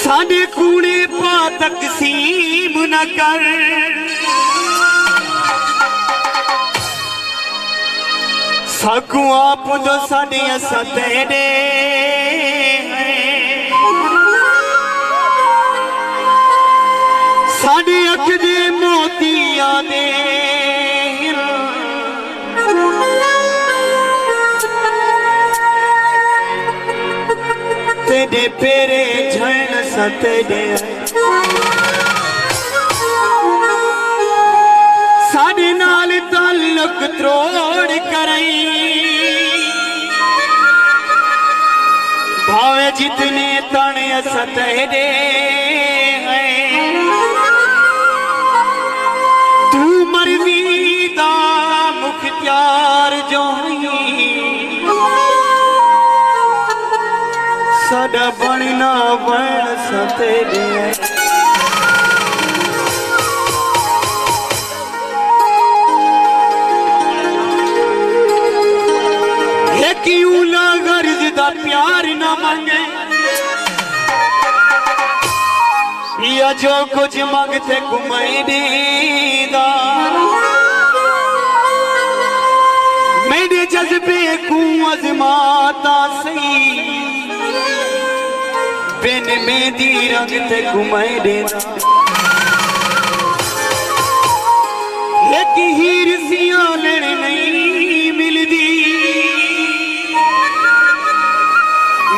साडे कूड़े पा तकसीम न कर, साकू आप दो साडे असा तेरे साडे अख दे मोतिया दे तेरे पेरे झण सतेरे साडे नाल ताल्लुक त्रोड़ करई भावे जितने तने सतेरे तू मर्जी दा मुख्तियार जोई साडा बनना बन सतेरे क्यों ला गर्ज दा प्यार न मंगे या जो कुछ मंगते घुमाई दा मेरे जज्बे को अजमाता सही बिन मेहंदी रंग ते घुमाई देना एक हीर सिया लेने नहीं मिलदी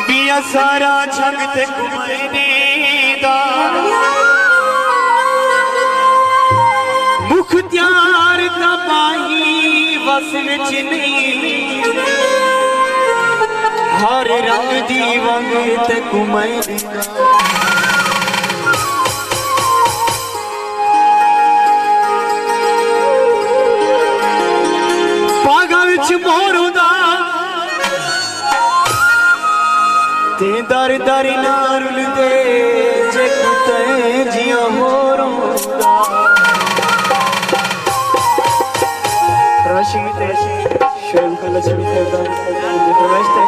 बिया सारा छंग ते घुमाई दा मुख्तियार तबाही बस विच नहीं हर रंग दी वंग ते घुमाई दा पागा विच मोरू दा ते दर दर नारुल दे जे कुते जिया होरों दा रशिंग ते शर्म कला चली करदा जे प्रवेश ते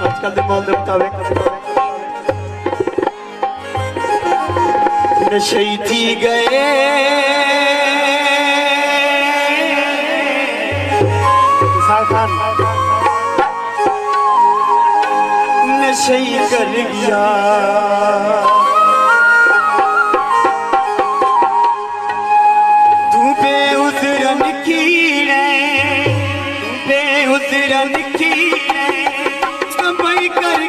आजकल दे मौल दे मुताबिक नशे थी गए नशे कर गया तू बेउज़रन की रे बेउज़रन की रे कमाई कर